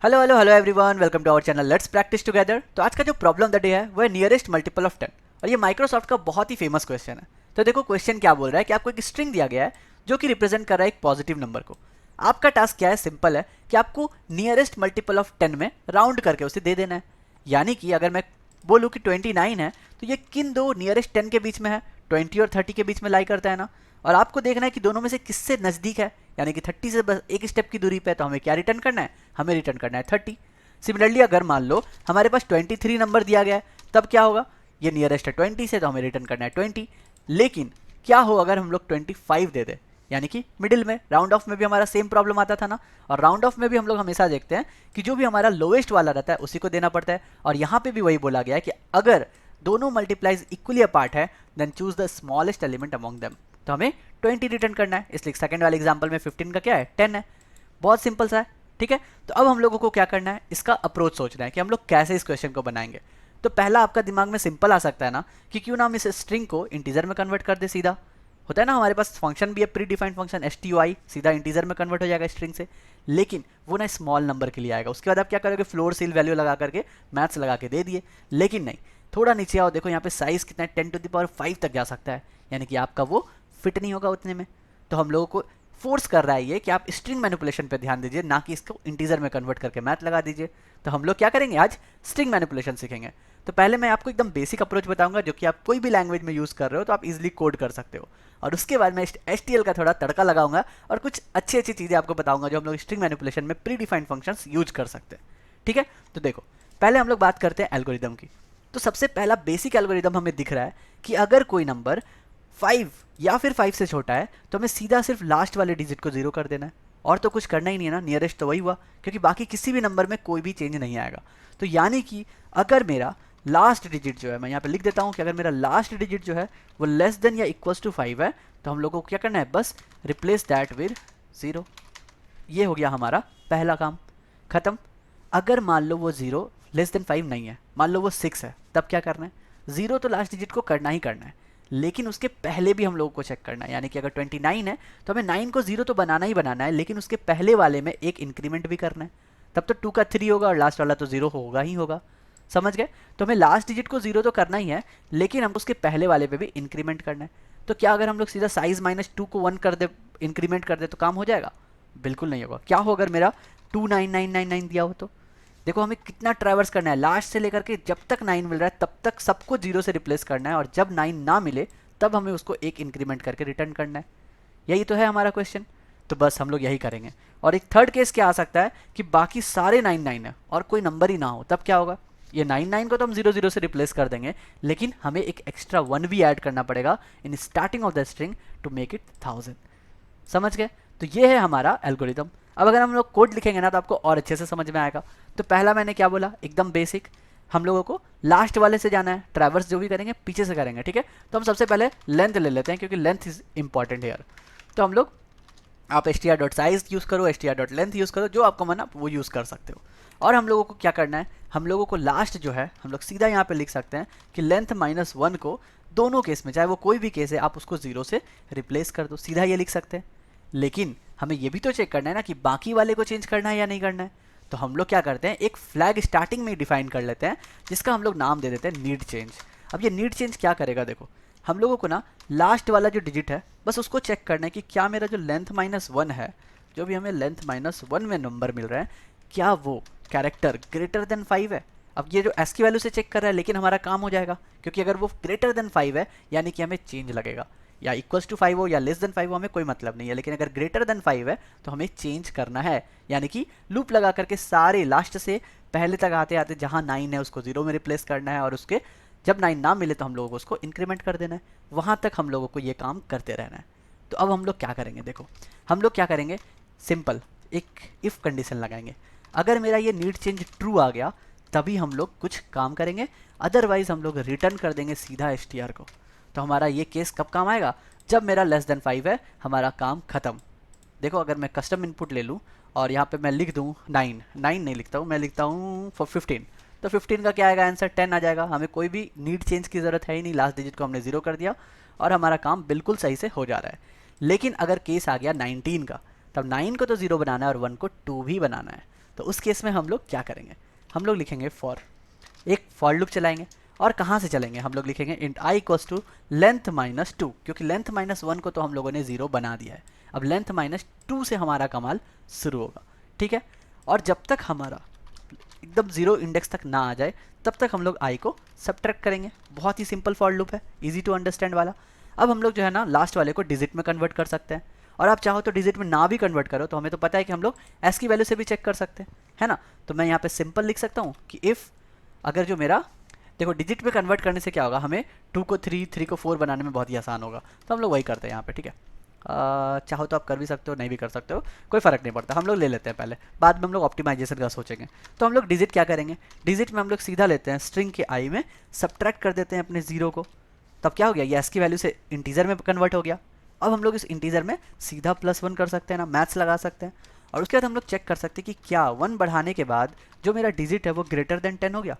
Hello hello hello everyone, welcome to our channel let's practise together. तो आज का जो प्रॉब्लम द डे है वो है नियरेस्ट मल्टीपल ऑफ 10 और ये माइक्रोसॉफ्ट का बहुत ही फेमस क्वेश्चन है। तो देखो क्वेश्चन क्या बोल रहा है कि आपको एक स्ट्रिंग दिया गया है जो कि रिप्रेजेंट कर रहा है एक पॉजिटिव नंबर को। आपका टास्क क्या है, सिंपल है कि आपको नियरेस्ट मल्टीपल ऑफ 10 में राउंड करके उसे दे देना है। यानी कि अगर मैं बोलूँ कि 29 है तो ये किन दो नियरेस्ट 10 के बीच में है, 20 और 30 के बीच में लाई करता है ना। और आपको देखना है कि दोनों में से किससे नज़दीक है, यानी कि 30 से बस एक स्टेप की दूरी पे है। तो हमें क्या रिटर्न करना है, हमें रिटर्न करना है 30। सिमिलरली अगर मान लो हमारे पास 23 नंबर दिया गया है, तब क्या होगा, ये नियरेस्ट है 20 से तो हमें रिटर्न करना है 20। लेकिन क्या हो अगर हम लोग 25 दे दें, यानी कि मिडिल में। राउंड ऑफ में भी हमारा सेम प्रॉब्लम आता था ना, और राउंड ऑफ में भी हम लोग हमेशा देखते हैं कि जो भी हमारा लोएस्ट वाला रहता है उसी को देना पड़ता है। और यहाँ पे भी वही बोला गया है कि अगर दोनों मल्टीप्लाइज इक्वली अपार्ट है then choose the smallest element among them. तो हमें 20 रिटर्न करना है, इसलिए सेकंड वाले एग्जांपल में 15 का क्या है, 10 है। बहुत सिंपल सा है, ठीक है। तो अब हम लोगों को क्या करना है, इसका अप्रोच सोचना है कि हम लोग कैसे इस क्वेश्चन को बनाएंगे। तो पहला आपका दिमाग में सिंपल आ सकता है ना कि क्यों ना हम इस स्ट्रिंग को इंटीजर में कन्वर्ट कर दे सीधा। होता है ना, हमारे पास फंक्शन भी है प्री डिफाइंड फंक्शन stui, सीधा इंटीजर में कन्वर्ट हो जाएगा स्ट्रिंग से। लेकिन वो ना स्मॉल नंबर के लिए आएगा, उसके बाद आप क्या करोगे, फ्लोर सील वैल्यू लगा करके मैथ्स लगा के दे दिए। लेकिन नहीं, थोड़ा नीचे आओ, देखो यहाँ पे साइज कितना है, 10⁵ तक जा सकता है, यानी कि आपका वो फिट नहीं होगा उतने में। तो हम लोगों को फोर्स कर रहा है ये कि आप स्ट्रिंग मैनिपुलेशन पे ध्यान दीजिए, ना कि इसको इंटीजर में कन्वर्ट करके मैथ लगा दीजिए। तो हम लोग क्या करेंगे, आज स्ट्रिंग मैनिपुलेशन सीखेंगे। तो पहले मैं आपको एकदम बेसिक अप्रोच बताऊंगा जो कि आप कोई भी लैंग्वेज में यूज़ कर रहे हो तो आप इजीली कोड कर सकते हो। और उसके बाद मैं HTML का थोड़ा तड़का लगाऊंगा और कुछ अच्छी अच्छी चीज़ें आपको बताऊंगा जो हम लोग स्ट्रिंग मैनिपुलेशन में प्री डिफाइंड फंक्शंस यूज कर सकते हैं। ठीक है, तो देखो पहले हम लोग बात करते हैं एल्गोरिदम की। तो सबसे पहला बेसिक एल्गोरिदम हमें दिख रहा है कि अगर कोई नंबर 5 या फिर 5 से छोटा है तो हमें सीधा सिर्फ लास्ट वाले डिजिट को 0 कर देना है, और तो कुछ करना ही नहीं है ना। नियरेस्ट तो वही हुआ, क्योंकि बाकी किसी भी नंबर में कोई भी चेंज नहीं आएगा। तो यानी कि अगर मेरा लास्ट डिजिट जो है, मैं यहाँ पे लिख देता हूँ कि अगर मेरा लास्ट डिजिट जो है वो लेस देन या इक्वल्स टू 5 है, तो हम लोगों को क्या करना है, बस रिप्लेस दैट विद 0। ये हो गया हमारा पहला काम, खत्म। अगर मान लो वो 0 लेस देन 5 नहीं है, मान लो वो 6 है, तब क्या करना है, 0 तो लास्ट डिजिट को करना ही करना है, लेकिन उसके पहले भी हम लोगों को चेक करना है। यानी कि अगर 29 है तो हमें 9 को 0 तो बनाना ही बनाना है, लेकिन उसके पहले वाले में एक इंक्रीमेंट भी करना है। तब तो 2 का 3 होगा और लास्ट वाला तो 0 होगा ही होगा। समझ गए? तो हमें लास्ट डिजिट को 0 तो करना ही है, लेकिन हम उसके पहले वाले पे भी इंक्रीमेंट करना है। तो क्या अगर हम लोग सीधा साइज -2 को 1 कर दे, इंक्रीमेंट कर दे, तो काम हो जाएगा? बिल्कुल नहीं होगा। क्या हो अगर मेरा 29999 दिया हो तो? देखो हमें कितना ट्रैवर्स करना है, लास्ट से लेकर के जब तक 9 मिल रहा है तब तक सबको 0 से रिप्लेस करना है, और जब 9 ना मिले तब हमें उसको एक इंक्रीमेंट करके रिटर्न करना है। यही तो है हमारा क्वेश्चन। तो बस हम लोग यही करेंगे। और एक थर्ड केस क्या आ सकता है कि बाकी सारे 99 है और कोई नंबर ही ना हो, तब क्या होगा, ये 99 को तो हम 00 से रिप्लेस कर देंगे, लेकिन हमें एक एक्स्ट्रा 1 भी ऐड करना पड़ेगा in starting of the string to make it 1000। समझ गए? तो ये है हमारा एल्गोरिदम। अब अगर हम लोग कोड लिखेंगे ना तो आपको और अच्छे से समझ में आएगा। तो पहला मैंने क्या बोला, एकदम बेसिक, हम लोगों को लास्ट वाले से जाना है, ट्रैवर्स जो भी करेंगे पीछे से करेंगे। ठीक है, तो हम सबसे पहले लेंथ ले लेते हैं क्योंकि लेंथ इज इंपॉर्टेंट हेयर। तो हम लोग, आप str.size यूज़ करो, str.length यूज़ करो, जो आपको मन आप वो यूज़ कर सकते हो। और हम लोगों को क्या करना है, हम लोगों को लास्ट जो है हम लोग सीधा यहाँ पे लिख सकते हैं कि लेंथ -1 को दोनों केस में, चाहे वो कोई भी केस है, आप उसको 0 से रिप्लेस कर दो, सीधा ये लिख सकते हैं। लेकिन हमें ये भी तो चेक करना है ना कि बाकी वाले को चेंज करना है या नहीं करना है। तो हम लोग क्या करते हैं, एक फ्लैग स्टार्टिंग में डिफाइन कर लेते हैं जिसका हम लोग नाम दे देते हैं नीड चेंज। अब ये नीड चेंज क्या करेगा, देखो हम लोगों को ना लास्ट वाला जो डिजिट है बस उसको चेक करना है कि क्या मेरा जो लेंथ -1 है, जो भी हमें लेंथ -1 में नंबर मिल रहा है, क्या वो कैरेक्टर ग्रेटर देन 5 है। अब ये जो एस की वैल्यू से चेक कर रहा है, लेकिन हमारा काम हो जाएगा, क्योंकि अगर वो ग्रेटर देन 5 है यानी कि हमें चेंज लगेगा। या इक्वल्स टू 5 हो या लेस देन 5 हो, हमें कोई मतलब नहीं है, लेकिन अगर ग्रेटर देन 5 है तो हमें चेंज करना है। यानी कि लूप लगा करके सारे लास्ट से पहले तक आते आते जहाँ 9 है उसको 0 में रिप्लेस करना है, और उसके जब 9 ना मिले तो हम लोगों को उसको इंक्रीमेंट कर देना है। वहाँ तक हम लोगों को ये काम करते रहना है। तो अब हम लोग क्या करेंगे, देखो हम लोग क्या करेंगे, सिंपल एक इफ़ कंडीशन लगाएंगे। अगर मेरा ये नीड चेंज ट्रू आ गया तभी हम लोग कुछ काम करेंगे, अदरवाइज हम लोग रिटर्न कर देंगे सीधा str को। तो हमारा ये केस कब काम आएगा, जब मेरा लेस देन 5 है, हमारा काम खत्म। देखो अगर मैं कस्टम इनपुट ले लूँ और यहाँ पे मैं लिख दूँ 9 नहीं लिखता हूँ, मैं लिखता हूँ 15, तो 15 का क्या आएगा आंसर, 10 आ जाएगा। हमें कोई भी नीड चेंज की ज़रूरत है ही नहीं, लास्ट डिजिट को हमने 0 कर दिया और हमारा काम बिल्कुल सही से हो जा रहा है। लेकिन अगर केस आ गया 19 का, तब 9 को तो 0 बनाना है और 1 को 2 भी बनाना है। तो उस केस में हम लोग क्या करेंगे, हम लोग लिखेंगे फॉर, एक फॉर लूप चलाएंगे और कहाँ से चलेंगे, हम लोग लिखेंगे int i equals to length minus 2, क्योंकि लेंथ माइनस 1 को तो हम लोगों ने 0 बना दिया है। अब लेंथ माइनस 2 से हमारा कमाल शुरू होगा, ठीक है। और जब तक हमारा एकदम 0 इंडेक्स तक ना आ जाए तब तक हम लोग आई को सब्ट्रैक्ट करेंगे। बहुत ही सिंपल फॉर लूप है, इजी टू अंडरस्टैंड वाला। अब हम लोग जो है ना लास्ट वाले को डिजिट में कन्वर्ट कर सकते हैं, और आप चाहो तो डिजिट में ना भी कन्वर्ट करो तो हमें तो पता है कि हम लोग एस की वैल्यू से भी चेक कर सकते हैं, है ना। तो मैं यहाँ पे सिंपल लिख सकता हूँ कि इफ़, अगर जो मेरा, देखो डिजिट में कन्वर्ट करने से क्या होगा, हमें 2 को 3, 3 को 4 बनाने में बहुत ही आसान होगा, तो हम लोग वही करते हैं यहाँ पे, ठीक है। चाहो तो आप कर भी सकते हो, नहीं भी कर सकते हो, कोई फ़र्क नहीं पड़ता। हम लोग ले लेते हैं पहले, बाद में हम लोग ऑप्टिमाइजेशन का सोचेंगे। तो हम लोग डिजिट क्या करेंगे, डिजिट में हम लोग सीधा लेते हैं स्ट्रिंग के आई में सब्ट्रैक्ट कर देते हैं अपने 0 को, तब क्या हो गया, ये एस की वैल्यू से इंटीजर में कन्वर्ट हो गया। अब हम लोग इस इंटीजर में सीधा +1 कर सकते हैं ना, मैथ्स लगा सकते हैं, और उसके बाद हम लोग चेक कर सकते हैं कि क्या 1 बढ़ाने के बाद जो मेरा डिजिट है वो ग्रेटर देन 10 हो गया,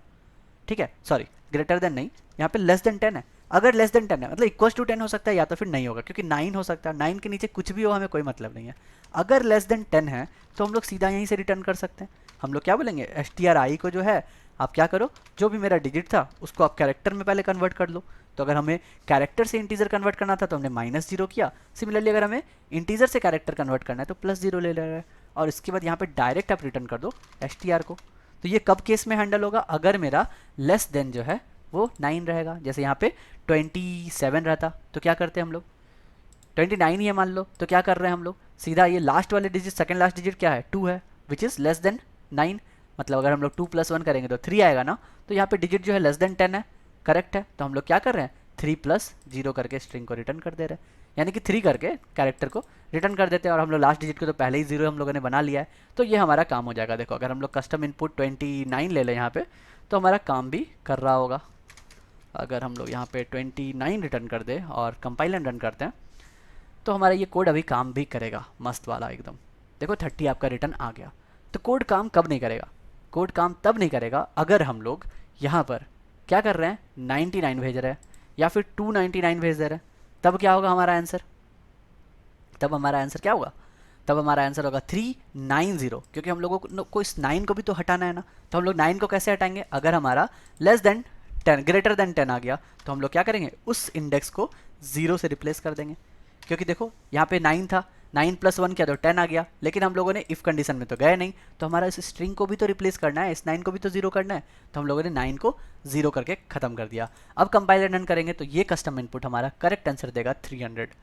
ठीक है। सॉरी, ग्रेटर देन नहीं, यहाँ पे लेस देन 10 है। अगर लेस देन 10 है मतलब इक्वल टू 10 हो सकता है, या तो फिर नहीं होगा, क्योंकि 9 हो सकता है, 9 के नीचे कुछ भी हो हमें कोई मतलब नहीं है। अगर लेस देन 10 है तो हम लोग सीधा यहीं से रिटर्न कर सकते हैं। हम लोग क्या बोलेंगे, stri को जो है आप क्या करो, जो भी मेरा डिजिट था उसको आप कैरेक्टर में पहले कन्वर्ट कर लो। तो अगर हमें कैरेक्टर से इंटीजर कन्वर्ट करना था तो हमने -0 किया। सिमिलरली अगर हमें इंटीजर से कैरेक्टर कन्वर्ट करना है तो +0 ले रहा है, और इसके बाद यहाँ पे डायरेक्ट आप रिटर्न कर दो str को। तो ये कब केस में हैंडल होगा, अगर मेरा लेस देन जो है वो 9 रहेगा। जैसे यहाँ पे 27 रहता तो क्या करते हैं हम लोग, 29 ही है मान लो, तो क्या कर रहे हैं हम लोग, सीधा ये लास्ट वाले डिजिट, सेकंड लास्ट डिजिट क्या है, 2 है, विच इज़ लेस देन 9। मतलब अगर हम लोग 2 + 1 करेंगे तो 3 आएगा ना, तो यहाँ पे डिजिट जो है लेस देन 10 है, करेक्ट है। तो हम लोग क्या कर रहे हैं, 3 + 0 करके स्ट्रिंग को रिटर्न कर दे रहे हैं, यानी कि 3 करके कैरेक्टर को रिटर्न कर देते हैं, और हम लोग लास्ट डिजिट को तो पहले ही 0 हम लोगों ने बना लिया है, तो ये हमारा काम हो जाएगा। देखो अगर हम लोग कस्टम इनपुट 29 ले लें यहाँ पे, तो हमारा काम भी कर रहा होगा। अगर हम लोग यहाँ पे 29 रिटर्न कर दे और कंपाइल एंड रन करते हैं तो हमारा ये कोड अभी काम भी करेगा, मस्त वाला एकदम। देखो 30 आपका रिटर्न आ गया। तो कोड काम कब नहीं करेगा, कोड काम तब नहीं करेगा अगर हम लोग यहाँ पर क्या कर रहे हैं, 99 भेज रहे हैं या फिर 299 भेज दे रहे हैं। तब क्या होगा हमारा आंसर, तब हमारा आंसर क्या होगा, तब हमारा आंसर होगा 390, क्योंकि हम लोगों को इस 9 को भी तो हटाना है ना। तो हम लोग 9 को कैसे हटाएंगे, अगर हमारा लेस देन 10 ग्रेटर देन 10 आ गया तो हम लोग क्या करेंगे, उस इंडेक्स को 0 से रिप्लेस कर देंगे। क्योंकि देखो यहाँ पे 9 था, 9 + 1 किया तो 10 आ गया, लेकिन हम लोगों ने इफ़ कंडीशन में तो गए नहीं, तो हमारा इस स्ट्रिंग को भी तो रिप्लेस करना है, इस 9 को भी तो 0 करना है, तो हम लोगों ने 9 को 0 करके ख़त्म कर दिया। अब कंपाइल रन करेंगे तो ये कस्टम इनपुट हमारा करेक्ट आंसर देगा 300।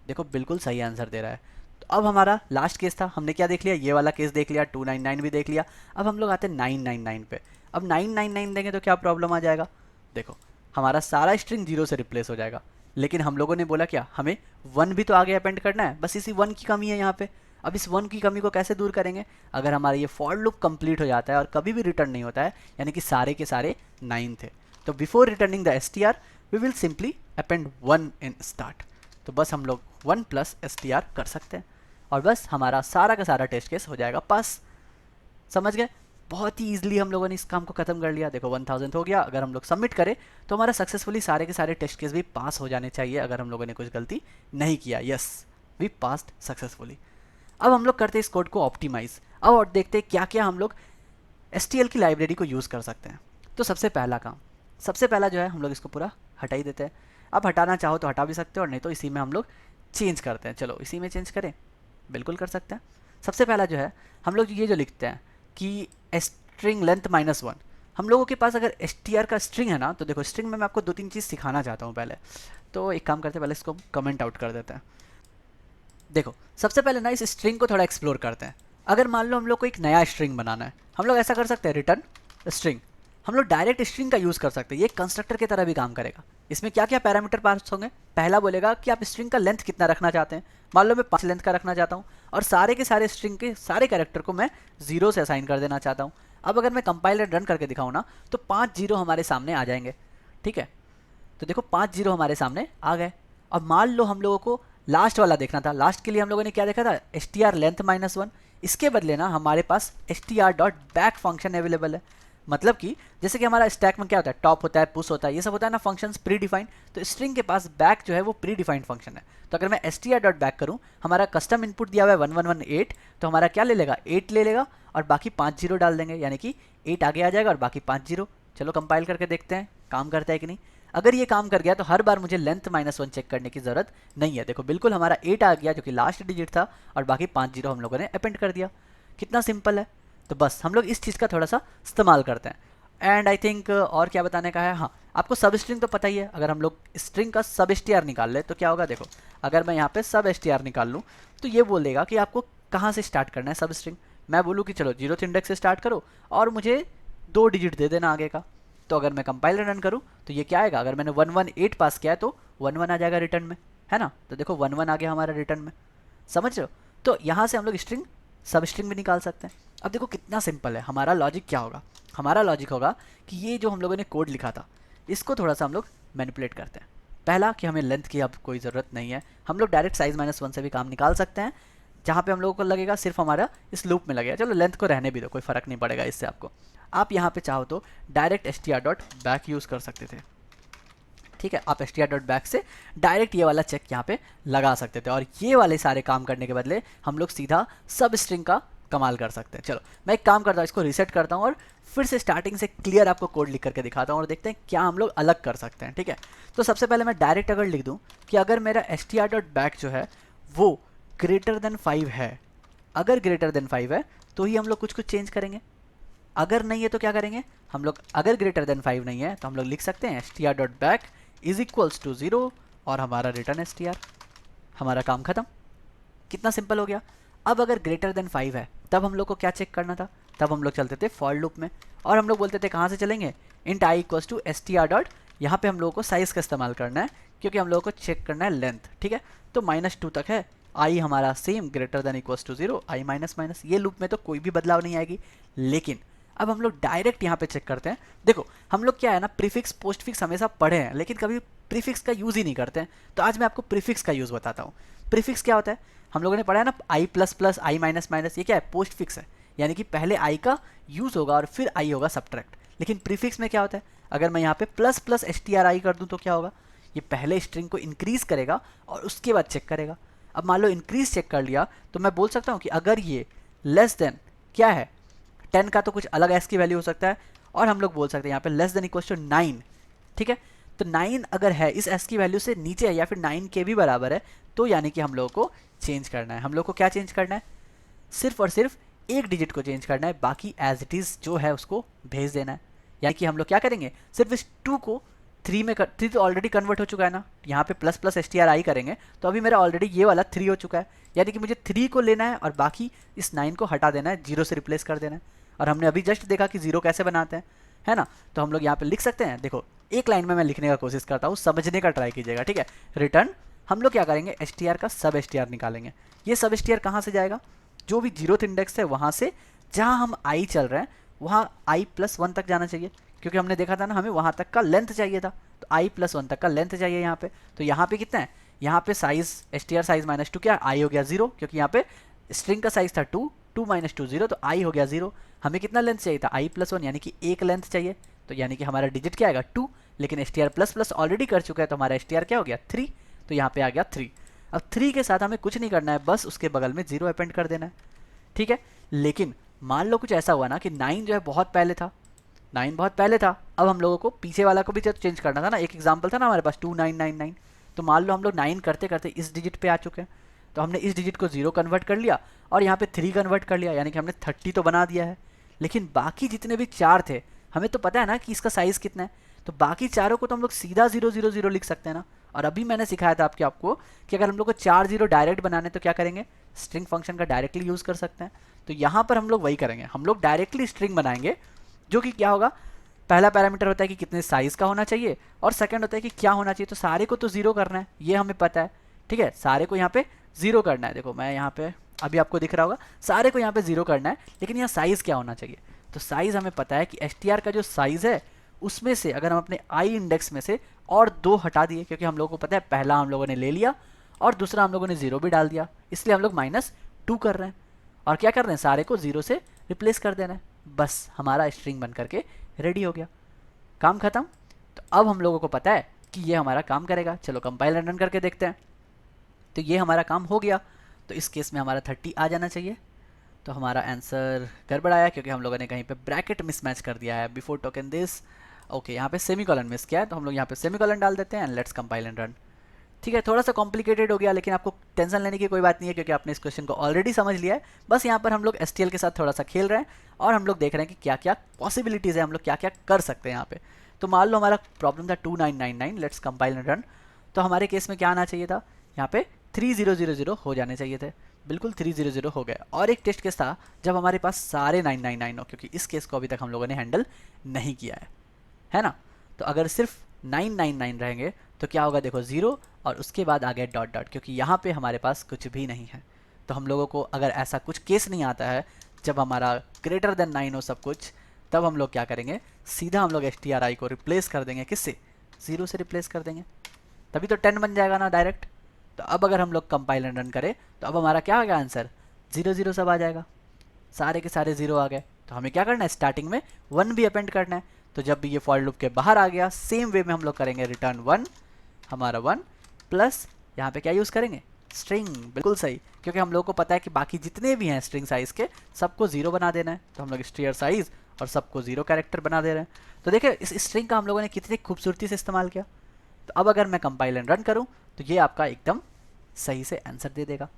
देखो बिल्कुल सही आंसर दे रहा है। तो अब हमारा लास्ट केस था, हमने क्या देख लिया, ये वाला केस देख लिया, 299 भी देख लिया। अब हम लोग आते हैं 999 पे। अब 999 देंगे तो क्या प्रॉब्लम आ जाएगा, देखो हमारा सारा स्ट्रिंग 0 से रिप्लेस हो जाएगा, लेकिन हम लोगों ने बोला क्या, हमें 1 भी तो आगे अपेंड करना है, बस इसी 1 की कमी है यहाँ पे। अब इस 1 की कमी को कैसे दूर करेंगे, अगर हमारा ये फॉर लूप कंप्लीट हो जाता है और कभी भी रिटर्न नहीं होता है, यानी कि सारे के सारे 9 थे, तो before returning the str we will simply append 1 in start. तो बस हम लोग 1 + str कर सकते हैं और बस हमारा सारा का सारा टेस्ट केस हो जाएगा पास। समझ गए, बहुत ही ईजिली हम लोगों ने इस काम को खत्म कर लिया। देखो 1000 हो गया। अगर हम लोग सबमिट करें तो हमारा सक्सेसफुली सारे के सारे टेस्ट केस भी पास हो जाने चाहिए, अगर हम लोगों ने कुछ गलती नहीं किया। Yes, we passed successfully. अब हम लोग करते हैं इस कोड को ऑप्टिमाइज। अब और देखते हैं क्या क्या हम लोग STL की लाइब्रेरी को यूज़ कर सकते हैं। तो सबसे पहला काम, सबसे पहला जो है हम लोग इसको पूरा हटा ही देते हैं। अब हटाना चाहो तो हटा भी सकते हो, और नहीं तो इसी में हम लोग चेंज करते हैं। चलो इसी में चेंज करें, बिल्कुल कर सकते हैं। सबसे पहला जो है हम लोग ये जो लिखते हैं कि स्ट्रिंग लेंथ -1, हम लोगों के पास अगर str का स्ट्रिंग है ना, तो देखो स्ट्रिंग में मैं आपको 2-3 चीज़ सिखाना चाहता हूँ पहले। तो एक काम करते हैं, पहले इसको कमेंट आउट कर देते हैं। देखो सबसे पहले ना इस स्ट्रिंग को थोड़ा एक्सप्लोर करते हैं। अगर मान लो हम लोग को एक नया स्ट्रिंग बनाना है, हम लोग ऐसा कर सकते हैं, रिटर्न स्ट्रिंग। हम लोग डायरेक्ट स्ट्रिंग का यूज़ कर सकते हैं, ये कंस्ट्रक्टर की तरह भी काम करेगा। इसमें क्या क्या पैरामीटर पास होंगे, पहला बोलेगा कि आप स्ट्रिंग का लेंथ कितना रखना चाहते हैं। मान लो मैं 5 लेंथ का रखना चाहता हूँ, और सारे के सारे स्ट्रिंग के सारे कैरेक्टर को मैं 0 से असाइन कर देना चाहता हूँ। अब अगर मैं कंपाइल एंड रन करके दिखाऊँ ना, तो 5 0 हमारे सामने आ जाएंगे। ठीक है, तो देखो 5 0 हमारे सामने आ गए। अब मान लो हम लोगों को लास्ट वाला देखना था, लास्ट के लिए हम लोगों ने क्या देखा था, str लेंथ -1। इसके बदले ना हमारे पास str.back फंक्शन अवेलेबल है। मतलब कि जैसे कि हमारा स्टैक में क्या होता है, टॉप होता है, पुश होता है, ये सब होता है ना फंक्शंस प्री डिफाइंड। तो स्ट्रिंग के पास बैक जो है वो प्री डिफाइंड फंक्शन है। तो अगर मैं str.back करूँ, हमारा कस्टम इनपुट दिया हुआ है 1118, तो हमारा क्या ले लेगा, 8 ले लेगा और बाकी 5 जीरो डाल देंगे, यानी कि 8 आगे आ जाएगा और बाकी 5 जीरो। चलो कंपाइल करके देखते हैं काम करता है कि नहीं। अगर ये काम कर गया तो हर बार मुझे लेंथ -1 चेक करने की ज़रूरत नहीं है। देखो बिल्कुल हमारा 8 आ गया जो कि लास्ट डिजिट था और बाकी 5 जीरो हम लोगों ने अपेंड कर दिया। कितना सिंपल है। तो बस हम लोग इस चीज़ का थोड़ा सा इस्तेमाल करते हैं। एंड आई थिंक और क्या बताने का है, हाँ आपको सब स्ट्रिंग तो पता ही है। अगर हम लोग स्ट्रिंग का सब एस निकाल ले तो क्या होगा, देखो अगर मैं यहाँ पे सब एस निकाल लूँ तो ये बोल देगा कि आपको कहाँ से स्टार्ट करना है सब स्ट्रिंग। मैं बोलूँ कि चलो 0th इंडेक्स से स्टार्ट करो और मुझे 2 डिजिट दे देना आगे का। तो अगर मैं कंपाइलर रन करूँ तो ये क्या आएगा, अगर मैंने 118 पास किया है तो 11 आ जाएगा रिटर्न में, है ना। तो देखो 11 आ गया हमारा रिटर्न में, समझ रहे हो। तो यहाँ से हम लोग स्ट्रिंग सब स्ट्रिंग भी निकाल सकते हैं। अब देखो कितना सिंपल है। हमारा लॉजिक क्या होगा, हमारा लॉजिक होगा कि ये जो हम लोगों ने कोड लिखा था इसको थोड़ा सा हम लोग मैनिपुलेट करते हैं। पहला कि हमें लेंथ की अब कोई ज़रूरत नहीं है, हम लोग डायरेक्ट साइज -1 से भी काम निकाल सकते हैं। जहाँ पे हम लोगों को लगेगा सिर्फ हमारा इस लूप में लगेगा, चलो लेंथ को रहने भी दो, कोई फ़र्क नहीं पड़ेगा इससे आपको। आप यहाँ पे चाहो तो डायरेक्ट str.back यूज़ कर सकते थे, ठीक है। आप str.back से डायरेक्ट ये वाला चेक यहाँ पे लगा सकते थे और ये वाले सारे काम करने के बदले हम लोग सीधा सब स्ट्रिंग का कमाल कर सकते हैं। चलो मैं एक काम करता हूँ, इसको रीसेट करता हूँ और फिर से स्टार्टिंग से क्लियर आपको कोड लिख करके दिखाता हूँ और देखते हैं क्या हम लोग अलग कर सकते हैं, ठीक है। तो सबसे पहले मैं डायरेक्ट अगर लिख दूँ कि अगर मेरा str.back जो है वो ग्रेटर देन 5 है, अगर ग्रेटर देन 5 है तो ही हम लोग कुछ कुछ चेंज करेंगे, अगर नहीं है तो क्या करेंगे हम लोग। अगर ग्रेटर देन 5 नहीं है तो हम लोग लिख सकते हैं str.back इज इक्वल्स टू 0 और हमारा रिटर्न str, हमारा काम खत्म। कितना सिंपल हो गया। अब अगर ग्रेटर देन 5 है तब हम लोग को क्या चेक करना था, तब हम लोग चलते थे फॉर लूप में और हम लोग बोलते थे कहाँ से चलेंगे, int i equals to str dot, यहाँ पे हम लोगों को साइज़ का इस्तेमाल करना है क्योंकि हम लोगों को चेक करना है लेंथ, ठीक है। तो -2 तक है, आई हमारा same greater than equals to 0, i minus minus, ये लूप में तो कोई भी बदलाव नहीं आएगी। लेकिन अब हम लोग डायरेक्ट यहाँ पे चेक करते हैं। देखो हम लोग क्या है ना, प्रीफिक्स पोस्टफिक्स हमेशा पढ़े हैं लेकिन कभी प्रीफिक्स का यूज़ ही नहीं करते हैं। तो आज मैं आपको प्रीफिक्स का यूज़ बताता हूँ। प्रीफिक्स क्या होता है, हम लोगों ने पढ़ा है ना, आई प्लस प्लस आई माइनस माइनस, ये क्या है, पोस्ट फिक्स है, यानी कि पहले आई का यूज़ होगा और फिर आई होगा सब्ट्रैक्ट। लेकिन प्रीफिक्स में क्या होता है, अगर मैं यहाँ पे प्लस प्लस str कर दूँ तो क्या होगा, ये पहले स्ट्रिंग को इंक्रीज़ करेगा और उसके बाद चेक करेगा। अब मान लो इंक्रीज चेक कर लिया तो मैं बोल सकता हूँ कि अगर ये लेस देन क्या है 10 का, तो कुछ अलग एस की वैल्यू हो सकता है और हम लोग बोल सकते हैं यहाँ पे लेस देन इक्वल्स टू 9, ठीक है। तो 9 अगर है इस एस की वैल्यू से नीचे है या फिर 9 के भी बराबर है तो यानी कि हम लोगों को चेंज करना है। हम लोग को क्या चेंज करना है, सिर्फ और सिर्फ एक डिजिट को चेंज करना है, बाकी एज इट इज़ जो है उसको भेज देना है। यानी कि हम लोग क्या करेंगे, सिर्फ इस 2 को 3 में 3 तो ऑलरेडी कन्वर्ट हो चुका है ना, यहाँ पे प्लस प्लस str करेंगे तो अभी मेरा ऑलरेडी ये वाला 3 हो चुका है, यानी कि मुझे 3 को लेना है और बाकी इस 9 को हटा देना है, 0 से रिप्लेस कर देना है। और हमने अभी जस्ट देखा कि 0 कैसे बनाते हैं, है ना। तो हम लोग यहाँ पे लिख सकते हैं, देखो एक लाइन में मैं लिखने का कोशिश करता हूँ, समझने का ट्राई कीजिएगा, ठीक है। रिटर्न हम लोग क्या करेंगे, str का सब str निकालेंगे। ये सब str कहाँ से जाएगा, जो भी 0th इंडेक्स है वहाँ से, जहाँ हम आई चल रहे हैं वहाँ i+1 तक जाना चाहिए, क्योंकि हमने देखा था ना हमें वहाँ तक का लेंथ चाहिए था, तो i+1 तक का लेंथ चाहिए यहाँ पे। तो यहाँ पे कितना है, यहाँ पे साइज str साइज -2 क्या, i हो गया 0, क्योंकि यहाँ पे स्ट्रिंग का साइज था 2, 2 - 2 0, तो i हो गया 0। हमें कितना लेंथ चाहिए था, i+1, यानी कि एक लेंथ चाहिए, तो यानी कि हमारा डिजिट क्या आएगा 2, लेकिन str++ ऑलरेडी कर चुका है तो हमारा str क्या हो गया 3, तो यहाँ पे आ गया 3। अब 3 के साथ हमें कुछ नहीं करना है, बस उसके बगल में 0 अपेंड कर देना है, ठीक है। लेकिन मान लो कुछ ऐसा हुआ ना कि 9 जो है बहुत पहले था, 9 बहुत पहले था, अब हम लोगों को पीछे वाला को भी चेंज करना था ना। एक एग्जांपल था ना हमारे पास 2999, तो मान लो हम लोग 9 करते करते इस डिजिट पे आ चुके हैं, तो हमने इस डिजिट को 0 कन्वर्ट कर लिया और यहाँ पे 3 कन्वर्ट कर लिया, यानी कि हमने 30 तो बना दिया है। लेकिन बाकी जितने भी 4 थे, हमें तो पता है ना कि इसका साइज़ कितना है, तो बाकी चारों को तो हम लोग सीधा 0 0 0 लिख सकते हैं ना। और अभी मैंने सिखाया था आपको कि अगर हम लोग को 4 0 डायरेक्ट बनाने तो क्या करेंगे, स्ट्रिंग फंक्शन का डायरेक्टली यूज़ कर सकते हैं। तो यहाँ पर हम लोग वही करेंगे, हम लोग डायरेक्टली स्ट्रिंग बनाएंगे, जो कि क्या होगा, पहला पैरामीटर होता है कि कितने साइज़ का होना चाहिए और सेकंड होता है कि क्या होना चाहिए। तो सारे को तो 0 करना है, ये हमें पता है, ठीक है। सारे को यहाँ पे 0 करना है, देखो मैं यहाँ पे अभी आपको दिख रहा होगा, सारे को यहाँ पे 0 करना है, लेकिन यहाँ साइज़ क्या होना चाहिए। तो साइज़ हमें पता है कि str का जो साइज़ है उसमें से अगर हम अपने i इंडेक्स में से और 2 हटा दिए, क्योंकि हम लोगों को पता है पहला हम लोगों ने ले लिया और दूसरा हम लोगों ने 0 भी डाल दिया, इसलिए हम लोग -2 कर रहे हैं और क्या कर रहे हैं, सारे को 0 से रिप्लेस कर देना है। बस हमारा स्ट्रिंग बन करके रेडी हो गया, काम खत्म। तो अब हम लोगों को पता है कि ये हमारा काम करेगा। चलो कंपाइल रन करके देखते हैं। तो ये हमारा काम हो गया। तो इस केस में हमारा 30 आ जाना चाहिए। तो हमारा आंसर गड़बड़ आया क्योंकि हम लोगों ने कहीं पे ब्रैकेट मिसमैच कर दिया है, बिफोर टोकन दिस। ओके, यहाँ पे सेमीकोलन मिस किया है, तो हम लोग यहाँ पे सेमीकोलन डाल देते हैं and let's compile and run. ठीक है, थोड़ा सा कॉम्प्लिकेटेड हो गया, लेकिन आपको टेंशन लेने की कोई बात नहीं है क्योंकि आपने इस क्वेश्चन को ऑलरेडी समझ लिया है। बस यहाँ पर हम लोग STL के साथ थोड़ा सा खेल रहे हैं और हम लोग देख रहे हैं कि क्या क्या पॉसिबिलिटीज़ है, हम लोग क्या क्या कर सकते हैं यहाँ पे। तो मान लो हमारा प्रॉब्लम था 2999, लेट्स कंपाइल एंड रन। तो हमारे केस में क्या आना चाहिए था, यहाँ पे 3000 हो जाने चाहिए थे। बिल्कुल 300 हो गए। और एक टेस्ट केस था जब हमारे पास सारे 999 हो, क्योंकि इस केस को अभी तक हम लोगों ने हैंडल नहीं किया है ना। तो अगर सिर्फ 999 रहेंगे तो क्या होगा, देखो 0 और उसके बाद आ गया डॉट डॉट, क्योंकि यहाँ पे हमारे पास कुछ भी नहीं है। तो हम लोगों को अगर ऐसा कुछ केस नहीं आता है जब हमारा ग्रेटर देन 9 हो सब कुछ, तब हम लोग क्या करेंगे, सीधा हम लोग stri को रिप्लेस कर देंगे, किससे, 0 से रिप्लेस कर देंगे, तभी तो 10 बन जाएगा ना डायरेक्ट। तो अब अगर हम लोग कंपाइल एंड रन करें तो अब हमारा क्या आ गया आंसर, 0 सब आ जाएगा, सारे के सारे 0 आ गए। तो हमें क्या करना है, स्टार्टिंग में 1 भी अपेंड करना है। तो जब भी ये फॉर लूप के बाहर आ गया, सेम वे में हम लोग करेंगे रिटर्न 1, हमारा 1 प्लस यहाँ पे क्या यूज़ करेंगे, स्ट्रिंग। बिल्कुल सही, क्योंकि हम लोग को पता है कि बाकी जितने भी हैं स्ट्रिंग साइज़ के सबको 0 बना देना है। तो हम लोग स्ट्रियर साइज़ और सबको 0 कैरेक्टर बना दे रहे हैं। तो देखिए इस स्ट्रिंग का हम लोगों ने कितनी खूबसूरती से इस्तेमाल किया। तो अब अगर मैं कंपाइल एंड रन करूँ तो ये आपका एकदम सही से आंसर दे देगा।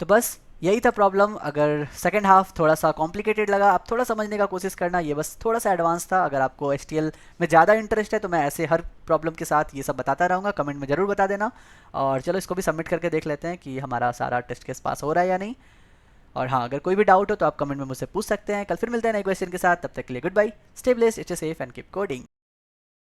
तो बस यही था प्रॉब्लम। अगर सेकंड हाफ थोड़ा सा कॉम्प्लिकेटेड लगा, आप थोड़ा समझने का कोशिश करना, ये बस थोड़ा सा एडवांस था। अगर आपको STL में ज़्यादा इंटरेस्ट है तो मैं ऐसे हर प्रॉब्लम के साथ ये सब बताता रहूँगा, कमेंट में ज़रूर बता देना। और चलो इसको भी सबमिट करके देख लेते हैं कि हमारा सारा टेस्ट केस पास हो रहा है या नहीं। और हाँ, अगर कोई भी डाउट हो तो आप कमेंट में मुझसे पूछ सकते हैं। कल फिर मिलते हैं नए क्वेश्चन के साथ, तब तक के लिए goodbye, stay blessed, stay safe and keep coding.